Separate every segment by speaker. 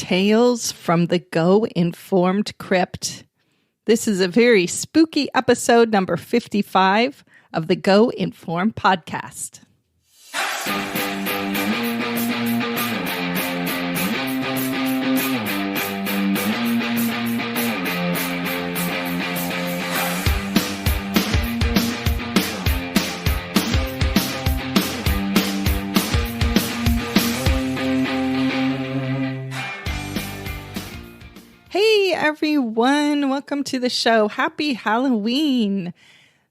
Speaker 1: Tales from the Go Informed Crypt. This is a very spooky episode number 55 of the Go Informed podcast. Hey everyone, welcome to the show. Happy Halloween.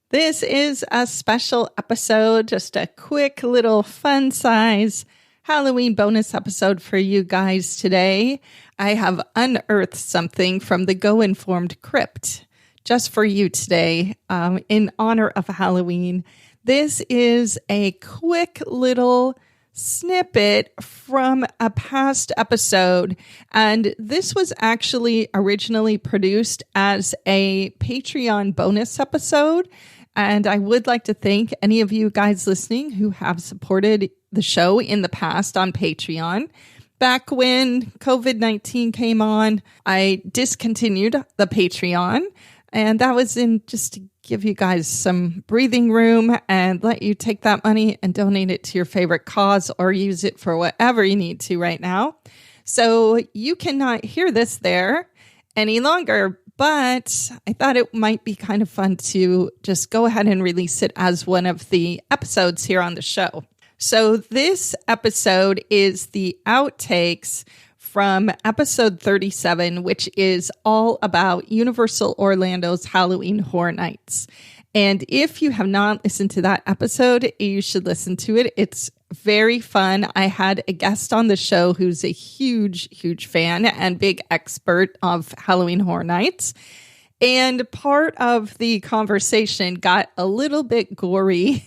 Speaker 1: This is a special episode, just a quick little fun size Halloween bonus episode for you guys today. I have unearthed something from the Go Informed Crypt just for you today in honor of Halloween. This is a quick little snippet from a past episode, and this was actually originally produced as a Patreon bonus episode. And I would like to thank any of you guys listening who have supported the show in the past on Patreon. Back when COVID-19 came on, I discontinued the Patreon, and that was in just to give you guys some breathing room and let you take that money and donate it to your favorite cause or use it for whatever you need to right now. So you cannot hear this there any longer, but I thought it might be kind of fun to just go ahead and release it as one of the episodes here on the show. So this episode is the outtakes from episode 37, which is all about Universal Orlando's Halloween Horror Nights. And if you have not listened to that episode, you should listen to it. It's very fun. I had a guest on the show who's a huge fan and big expert of Halloween Horror Nights. And part of the conversation got a little bit gory.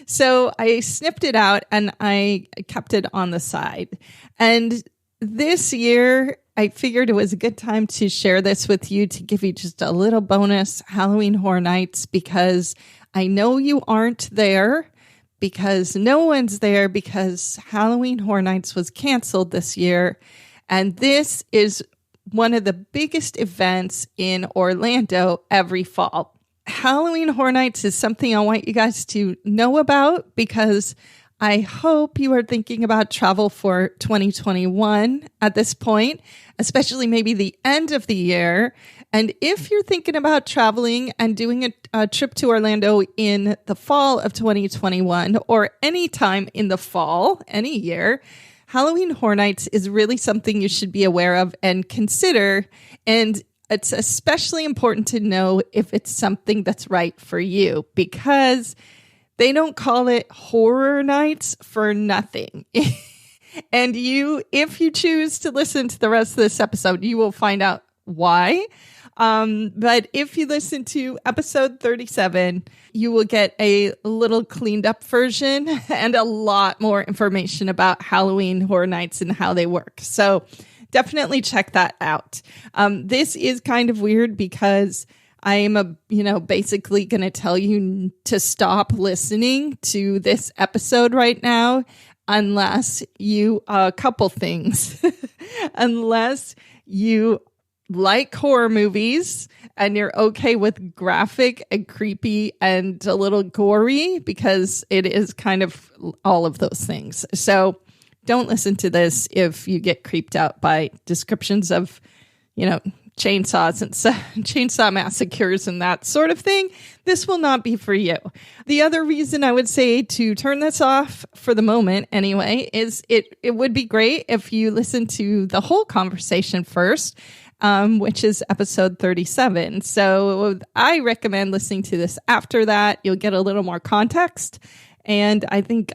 Speaker 1: So I snipped it out and I kept it on the side. And this year, I figured it was a good time to share this with you, to give you just a little bonus Halloween Horror Nights, because I know you aren't there, because no one's there, because Halloween Horror Nights was canceled this year. And this is one of the biggest events in Orlando every fall. Halloween Horror Nights is something I want you guys to know about, because I hope you are thinking about travel for 2021 at this point, especially maybe the end of the year. And if you're thinking about traveling and doing a trip to Orlando in the fall of 2021 or any time in the fall, any year, Halloween Horror Nights is really something you should be aware of and consider. And it's especially important to know if it's something that's right for you, because they don't call it Horror Nights for nothing. And if you choose to listen to the rest of this episode, you will find out why. But if you listen to episode 37, you will get a little cleaned up version and a lot more information about Halloween Horror Nights and how they work. So definitely check that out. This is kind of weird because I am basically going to tell you to stop listening to this episode right now, unless you, a couple things, unless you like horror movies and you're okay with graphic and creepy and a little gory, because it is kind of all of those things. So don't listen to this if you get creeped out by descriptions of, chainsaws and chainsaw massacres and that sort of thing. This will not be for you. The other reason I would say to turn this off for the moment anyway is it would be great if you listen to the whole conversation first, which is episode 37. So I recommend listening to this after that. You'll get a little more context. And I think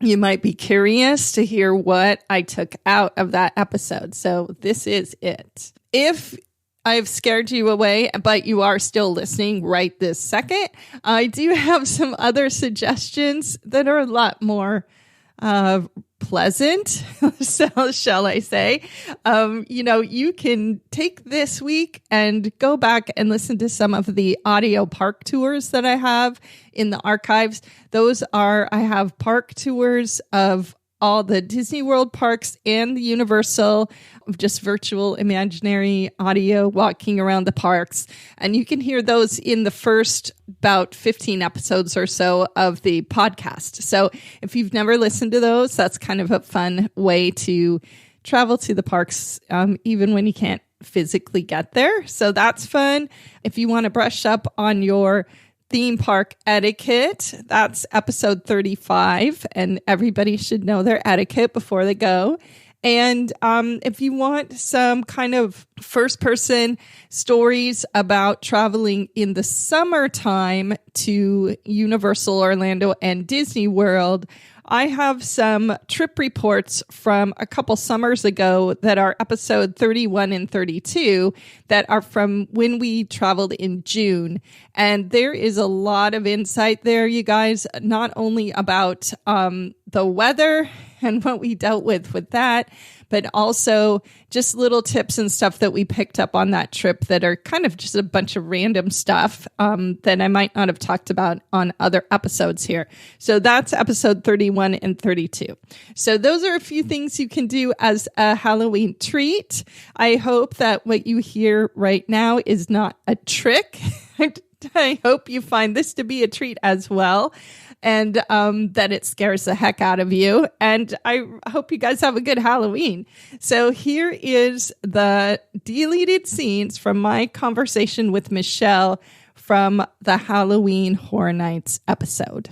Speaker 1: you might be curious to hear what I took out of that episode. So this is it. If I've scared you away, but you are still listening right this second, I do have some other suggestions that are a lot more pleasant, so shall I say. You can take this week and go back and listen to some of the audio park tours that I have in the archives. I have park tours of all the Disney World parks and the Universal, just virtual imaginary audio walking around the parks. And you can hear those in the first about 15 episodes or so of the podcast. So if you've never listened to those, that's kind of a fun way to travel to the parks, even when you can't physically get there. So that's fun. If you want to brush up on your theme park etiquette, that's episode 35, and everybody should know their etiquette before they go. And if you want some kind of first-person stories about traveling in the summertime to Universal Orlando and Disney World, I have some trip reports from a couple summers ago that are episode 31 and 32 that are from when we traveled in June. And there is a lot of insight there, you guys, not only about the weather and what we dealt with that, but also just little tips and stuff that we picked up on that trip that are kind of just a bunch of random stuff that I might not have talked about on other episodes here. So that's episode 31 and 32. So those are a few things you can do as a Halloween treat. I hope that what you hear right now is not a trick. I hope you find this to be a treat as well, and that it scares the heck out of you. And I hope you guys have a good Halloween. So here is the deleted scenes from my conversation with Michelle from the Halloween Horror Nights episode.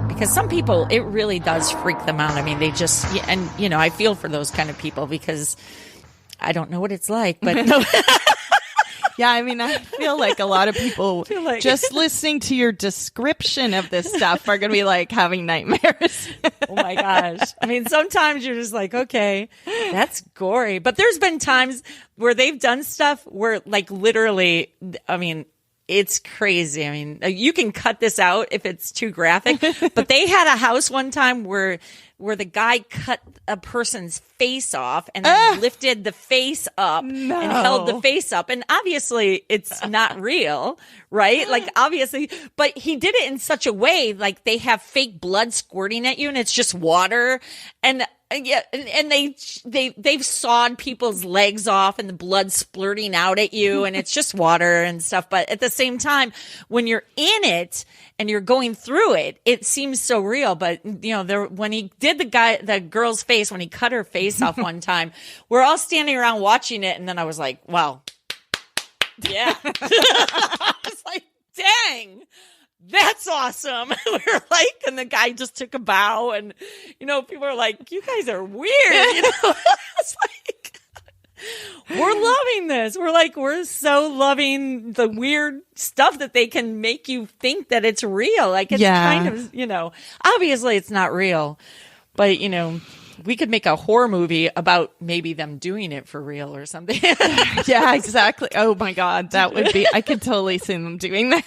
Speaker 2: Because some people, it really does freak them out. I mean, they just, and you know, I feel for those kind of people because I don't know what it's like, but no.
Speaker 1: Yeah, I mean, I feel like a lot of people just listening to your description of this stuff are going to be like having nightmares.
Speaker 2: Oh my gosh. I mean, sometimes you're just like, okay, that's gory. But there's been times where they've done stuff where like literally, I mean, it's crazy. I mean, you can cut this out if it's too graphic, but they had a house one time where the guy cut a person's face off and then lifted the face up and held the face up. And obviously it's not real, right? Like obviously, but he did it in such a way, like they have fake blood squirting at you and it's just water. And yeah, and they've sawed people's legs off and the blood splurting out at you and it's just water and stuff. But at the same time, when you're in it and you're going through it, it seems so real. But you know, when he did the girl's face, when he cut her face off one time, we're all standing around watching it. And then I was like, wow. Yeah. I was like, dang. That's awesome. We're like, and the guy just took a bow and, you know, people are like, you guys are weird. You know, it's like, we're loving this. We're like, we're so loving the weird stuff that they can make you think that it's real. Like it's kind of, you know, obviously it's not real, but you know, we could make a horror movie about maybe them doing it for real or something.
Speaker 1: Yeah, exactly. Oh my God. That would be, I could totally see them doing that.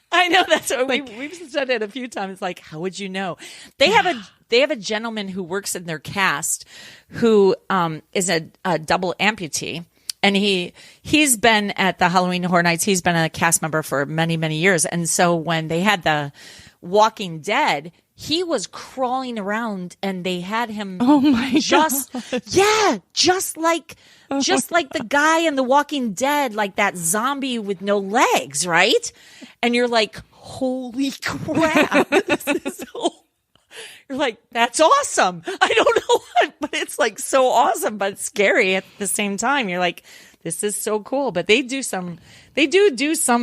Speaker 2: I know that's what we've said it a few times. Like, how would you know? They have a gentleman who works in their cast who is a double amputee, and he's been at the Halloween Horror Nights. He's been a cast member for many, many years, and so when they had the Walking Dead, he was crawling around and they had him just like the guy in The Walking Dead, like that zombie with no legs, right? And you're like, holy crap. You're like, that's awesome. I don't know what, but it's like so awesome, but scary at the same time. You're like, this is so cool. But they do some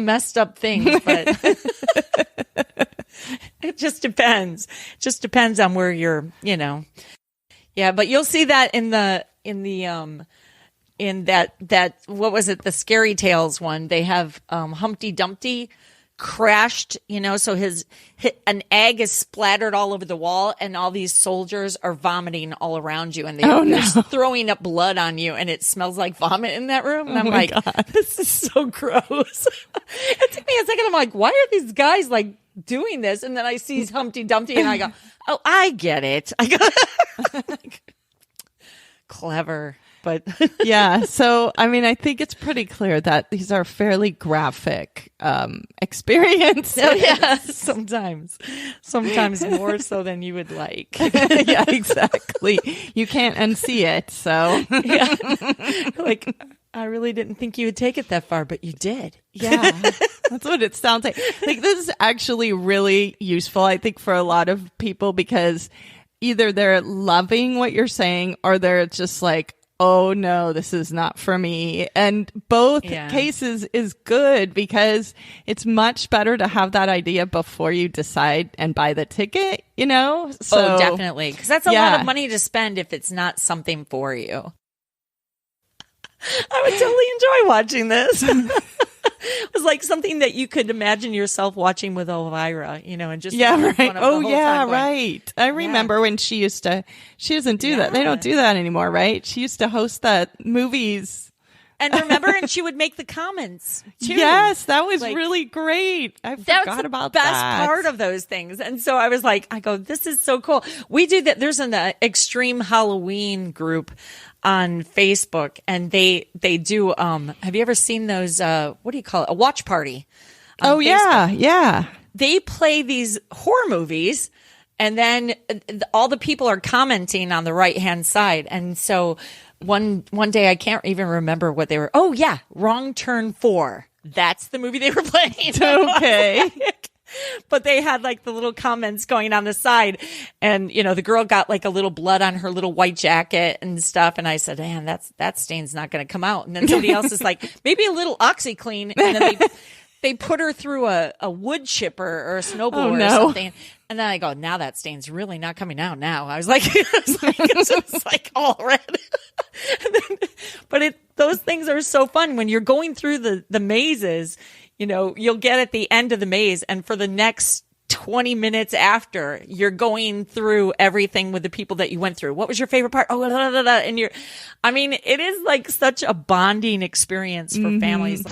Speaker 2: messed up things, but it just depends. It just depends on where you're, you know. Yeah, but you'll see that in that what was it, the Scary Tales one. They have Humpty Dumpty crashed, you know, so an egg is splattered all over the wall and all these soldiers are vomiting all around you and they're throwing up blood on you and it smells like vomit in that room. And I'm like, God, this is so gross. It took me a second. I'm like, why are these guys like doing this? And then I see Humpty Dumpty and I go, oh, I get it. I go, clever. but
Speaker 1: yeah. So, I mean, I think it's pretty clear that these are fairly graphic experiences.
Speaker 2: Oh, yeah, sometimes more so than you would like.
Speaker 1: Yeah, exactly. You can't unsee it. So,
Speaker 2: yeah. Like, I really didn't think you would take it that far, but you did.
Speaker 1: Yeah, that's what it sounds like. Like, this is actually really useful, I think, for a lot of people, because either they're loving what you're saying or they're just like, oh no, this is not for me. And both cases is good, because it's much better to have that idea before you decide and buy the ticket, you know? So,
Speaker 2: oh, definitely. Because that's a lot of money to spend if it's not something for you. I would totally enjoy watching this. It was like something that you could imagine yourself watching with Elvira, you know, and just
Speaker 1: right. Oh, yeah, right. I remember when she doesn't do that. They don't do that anymore, right? She used to host the movies.
Speaker 2: And remember, and she would make the comments too.
Speaker 1: Yes, that was really great. I forgot about that.
Speaker 2: That's the best part of those things. And so I was like, this is so cool. We do that. There's an extreme Halloween group on Facebook, and they do, have you ever seen those, what do you call it? A watch party.
Speaker 1: Oh, Facebook. Yeah.
Speaker 2: They play these horror movies, and then all the people are commenting on the right-hand side. And so one day, I can't even remember what they were. Oh, yeah. Wrong Turn 4. That's the movie they were playing.
Speaker 1: Okay.
Speaker 2: But they had like the little comments going on the side, and you know, the girl got like a little blood on her little white jacket and stuff. And I said, man, that stain's not going to come out. And then somebody else is like, maybe a little OxyClean. And then they put her through a wood chipper or a snowblower or something. And then I go, now that stain's really not coming out now. I was like, it's like all red. But those things are so fun when you're going through the mazes. You know, you'll get at the end of the maze, and for the next 20 minutes after, you're going through everything with the people that you went through. What was your favorite part? Oh, and it is like such a bonding experience for families.